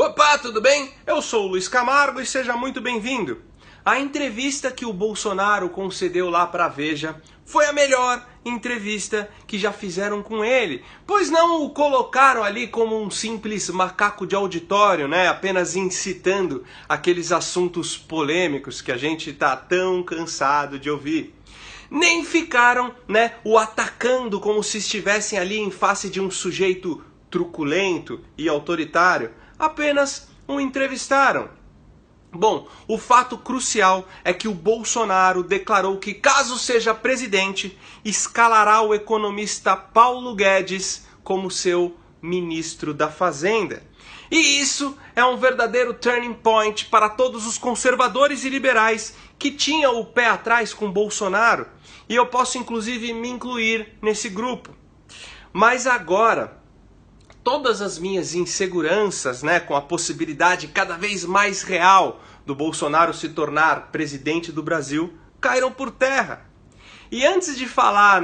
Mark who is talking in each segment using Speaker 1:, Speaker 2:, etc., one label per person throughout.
Speaker 1: Opa, tudo bem? Eu sou o Luiz Camargo e seja muito bem-vindo. A entrevista que o Bolsonaro concedeu lá para a Veja foi a melhor entrevista que já fizeram com ele, pois não o colocaram ali como um simples macaco de auditório, né? Apenas incitando aqueles assuntos polêmicos que a gente tá tão cansado de ouvir. Nem ficaram, o atacando como se estivessem ali em face de um sujeito truculento e autoritário. Apenas o entrevistaram. Bom, o fato crucial é que o Bolsonaro declarou que, caso seja presidente, escalará o economista Paulo Guedes como seu ministro da Fazenda. E isso é um verdadeiro turning point para todos os conservadores e liberais que tinham o pé atrás com Bolsonaro. E eu posso inclusive me incluir nesse grupo. Mas agora, todas as minhas inseguranças, com a possibilidade cada vez mais real do Bolsonaro se tornar presidente do Brasil, caíram por terra. E antes de falar,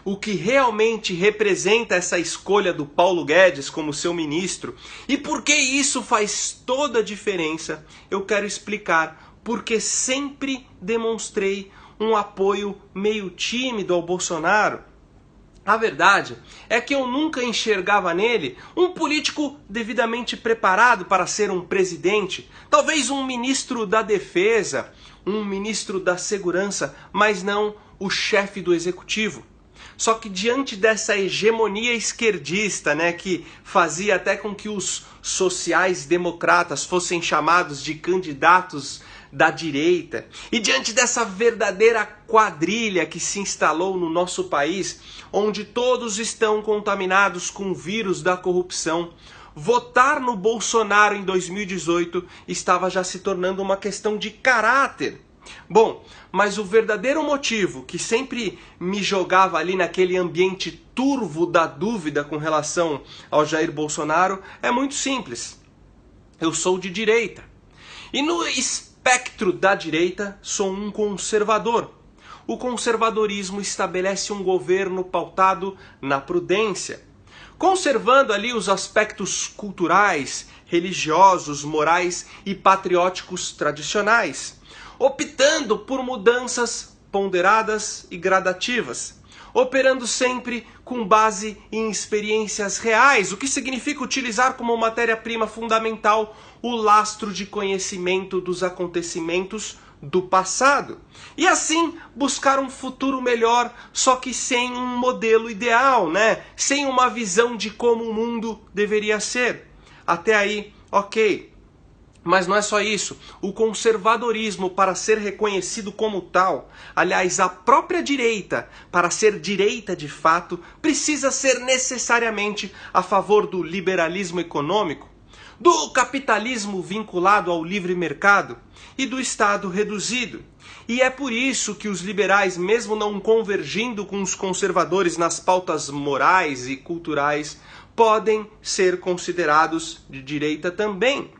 Speaker 1: o que realmente representa essa escolha do Paulo Guedes como seu ministro e por que isso faz toda a diferença, eu quero explicar porque sempre demonstrei um apoio meio tímido ao Bolsonaro. A verdade é que eu nunca enxergava nele um político devidamente preparado para ser um presidente, talvez um ministro da Defesa, um ministro da Segurança, mas não o chefe do Executivo. Só que diante dessa hegemonia esquerdista, que fazia até com que os sociais-democratas fossem chamados de candidatos da direita, e diante dessa verdadeira quadrilha que se instalou no nosso país, onde todos estão contaminados com o vírus da corrupção, votar no Bolsonaro em 2018 estava já se tornando uma questão de caráter. Bom, mas o verdadeiro motivo que sempre me jogava ali naquele ambiente turvo da dúvida com relação ao Jair Bolsonaro é muito simples. Eu sou de direita. E no espectro da direita, sou um conservador. O conservadorismo estabelece um governo pautado na prudência, conservando ali os aspectos culturais, religiosos, morais e patrióticos tradicionais, optando por mudanças ponderadas e gradativas, operando sempre com base em experiências reais, o que significa utilizar como matéria-prima fundamental o lastro de conhecimento dos acontecimentos do passado. E assim buscar um futuro melhor, só que sem um modelo ideal, sem uma visão de como o mundo deveria ser. Até aí, ok. Mas não é só isso. O conservadorismo, para ser reconhecido como tal, aliás, a própria direita, para ser direita de fato, precisa ser necessariamente a favor do liberalismo econômico, do capitalismo vinculado ao livre mercado e do Estado reduzido. E é por isso que os liberais, mesmo não convergindo com os conservadores nas pautas morais e culturais, podem ser considerados de direita também.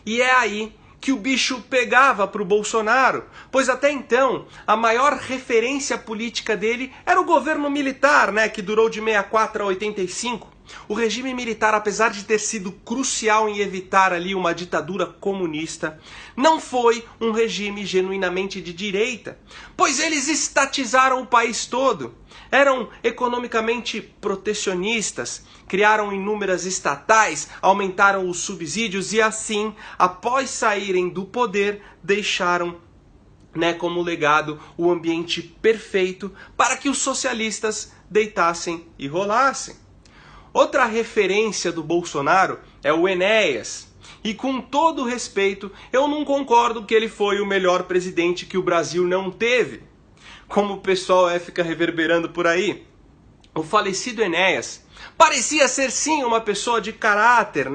Speaker 1: E é aí que o bicho pegava para o Bolsonaro, pois até então a maior referência política dele era o governo militar, que durou de 64 a 85. O regime militar, apesar de ter sido crucial em evitar ali uma ditadura comunista, não foi um regime genuinamente de direita, pois eles estatizaram o país todo. Eram economicamente protecionistas, criaram inúmeras estatais, aumentaram os subsídios e assim, após saírem do poder, deixaram como legado o ambiente perfeito para que os socialistas deitassem e rolassem. Outra referência do Bolsonaro é o Enéas. E com todo respeito, eu não concordo que ele foi o melhor presidente que o Brasil não teve, como o pessoal fica reverberando por aí. O falecido Enéas parecia ser sim uma pessoa de caráter,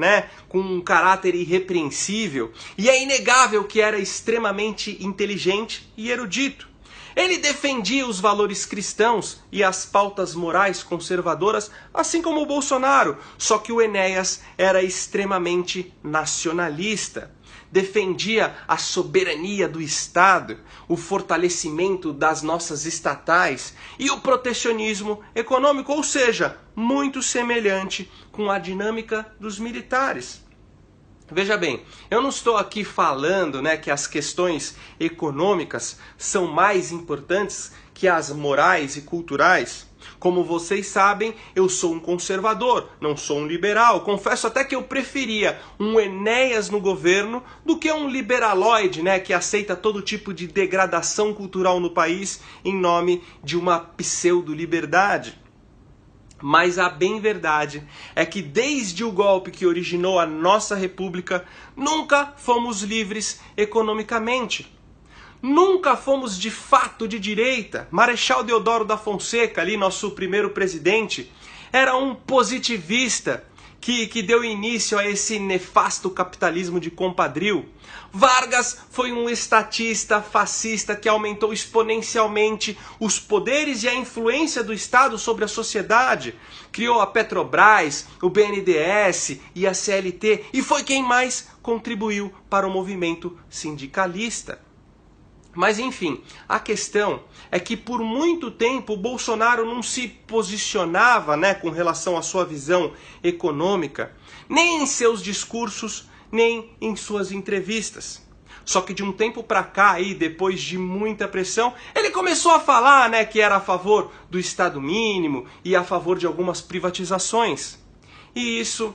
Speaker 1: com um caráter irrepreensível, e é inegável que era extremamente inteligente e erudito. Ele defendia os valores cristãos e as pautas morais conservadoras, assim como o Bolsonaro, só que o Enéas era extremamente nacionalista. Defendia a soberania do Estado, o fortalecimento das nossas estatais e o protecionismo econômico, ou seja, muito semelhante com a dinâmica dos militares. Veja bem, eu não estou aqui falando, né, que as questões econômicas são mais importantes que as morais e culturais. Como vocês sabem, eu sou um conservador, não sou um liberal. Confesso até que eu preferia um Enéas no governo do que um liberaloide, né, que aceita todo tipo de degradação cultural no país em nome de uma pseudo-liberdade. Mas a bem verdade é que desde o golpe que originou a nossa república, nunca fomos livres economicamente. Nunca fomos de fato de direita. Marechal Deodoro da Fonseca, ali, nosso primeiro presidente, era um positivista que deu início a esse nefasto capitalismo de compadrio. Vargas foi um estatista fascista que aumentou exponencialmente os poderes e a influência do Estado sobre a sociedade. Criou a Petrobras, o BNDES e a CLT e foi quem mais contribuiu para o movimento sindicalista. Mas enfim, a questão é que por muito tempo o Bolsonaro não se posicionava, né, com relação à sua visão econômica, nem em seus discursos, nem em suas entrevistas. Só que de um tempo para cá, aí, depois de muita pressão, ele começou a falar, né, que era a favor do Estado mínimo e a favor de algumas privatizações. E isso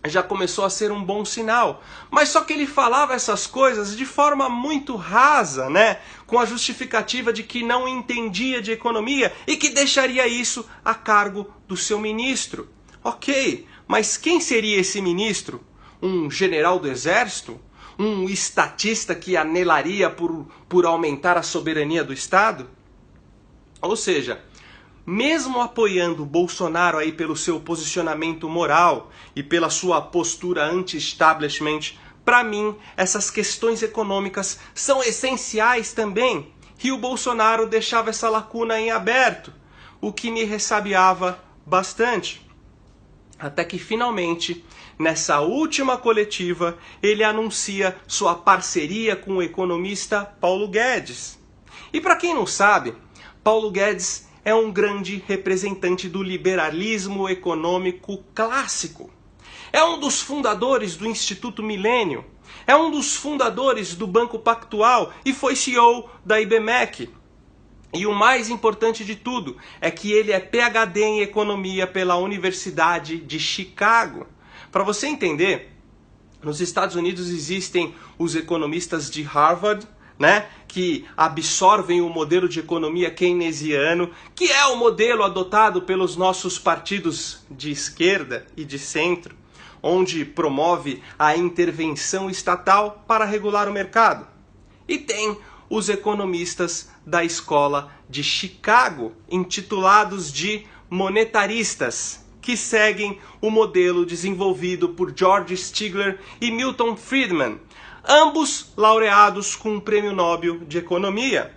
Speaker 1: já começou a ser um bom sinal. Mas só que ele falava essas coisas de forma muito rasa, né? Com a justificativa de que não entendia de economia e que deixaria isso a cargo do seu ministro. Ok, mas quem seria esse ministro? Um general do exército? Um estatista que anelaria por aumentar a soberania do Estado? Ou seja, mesmo apoiando o Bolsonaro aí pelo seu posicionamento moral e pela sua postura anti-establishment, para mim, essas questões econômicas são essenciais também. E o Bolsonaro deixava essa lacuna em aberto, o que me ressabiava bastante. Até que finalmente, nessa última coletiva, ele anuncia sua parceria com o economista Paulo Guedes. E para quem não sabe, Paulo Guedes é um grande representante do liberalismo econômico clássico. É um dos fundadores do Instituto Milênio. É um dos fundadores do Banco Pactual e foi CEO da IBMEC. E o mais importante de tudo é que ele é PhD em economia pela Universidade de Chicago. Para você entender, nos Estados Unidos existem os economistas de Harvard, né, que absorvem o modelo de economia keynesiano, que é o modelo adotado pelos nossos partidos de esquerda e de centro, onde promove a intervenção estatal para regular o mercado. E tem os economistas da escola de Chicago, intitulados de monetaristas, que seguem o modelo desenvolvido por George Stigler e Milton Friedman, ambos laureados com o Prêmio Nobel de Economia.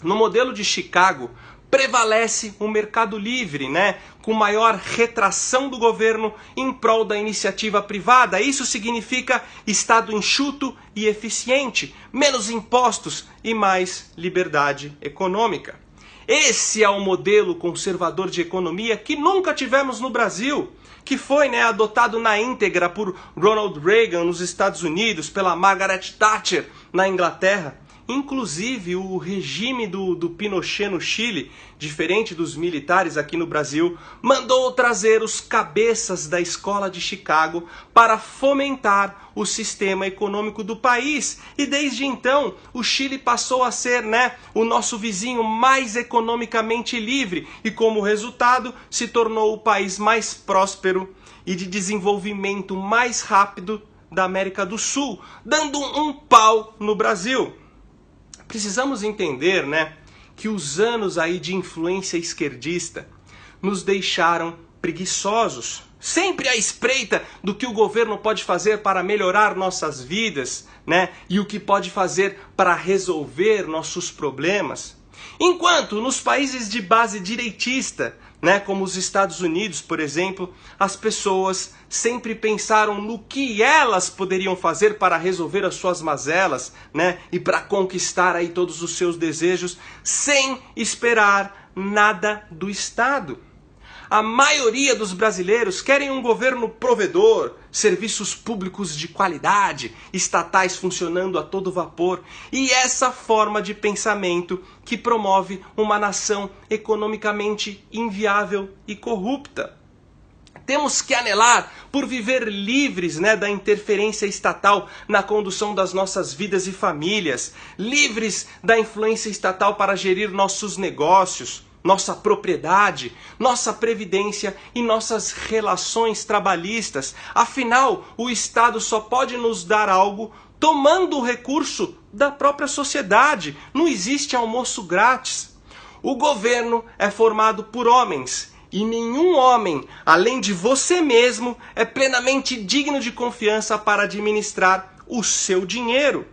Speaker 1: No modelo de Chicago, prevalece o mercado livre, né, com maior retração do governo em prol da iniciativa privada. Isso significa Estado enxuto e eficiente, menos impostos e mais liberdade econômica. Esse é o modelo conservador de economia que nunca tivemos no Brasil, que foi, né, adotado na íntegra por Ronald Reagan nos Estados Unidos, pela Margaret Thatcher na Inglaterra. Inclusive o regime do Pinochet no Chile, diferente dos militares aqui no Brasil, mandou trazer os cabeças da escola de Chicago para fomentar o sistema econômico do país. E desde então o Chile passou a ser, né, o nosso vizinho mais economicamente livre e como resultado se tornou o país mais próspero e de desenvolvimento mais rápido da América do Sul, dando um pau no Brasil. Precisamos entender, né, que os anos aí de influência esquerdista nos deixaram preguiçosos, sempre à espreita do que o governo pode fazer para melhorar nossas vidas, né, e o que pode fazer para resolver nossos problemas. Enquanto nos países de base direitista, né, como os Estados Unidos, por exemplo, as pessoas sempre pensaram no que elas poderiam fazer para resolver as suas mazelas, né, e para conquistar aí todos os seus desejos, sem esperar nada do Estado. A maioria dos brasileiros querem um governo provedor, serviços públicos de qualidade, estatais funcionando a todo vapor, e essa forma de pensamento que promove uma nação economicamente inviável e corrupta. Temos que anelar por viver livres, da interferência estatal na condução das nossas vidas e famílias, livres da influência estatal para gerir nossos negócios, nossa propriedade, nossa previdência e nossas relações trabalhistas. Afinal, o Estado só pode nos dar algo tomando o recurso da própria sociedade. Não existe almoço grátis. O governo é formado por homens. E nenhum homem, além de você mesmo, é plenamente digno de confiança para administrar o seu dinheiro.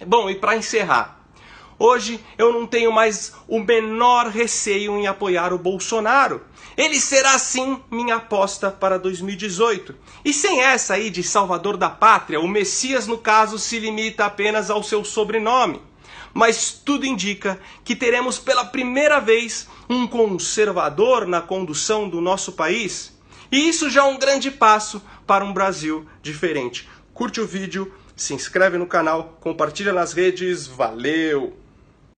Speaker 1: Bom, e para encerrar, hoje eu não tenho mais o menor receio em apoiar o Bolsonaro. Ele será sim minha aposta para 2018. E sem essa aí de salvador da pátria, o Messias no caso se limita apenas ao seu sobrenome. Mas tudo indica que teremos pela primeira vez um conservador na condução do nosso país. E isso já é um grande passo para um Brasil diferente. Curte o vídeo, se inscreve no canal, compartilha nas redes, valeu!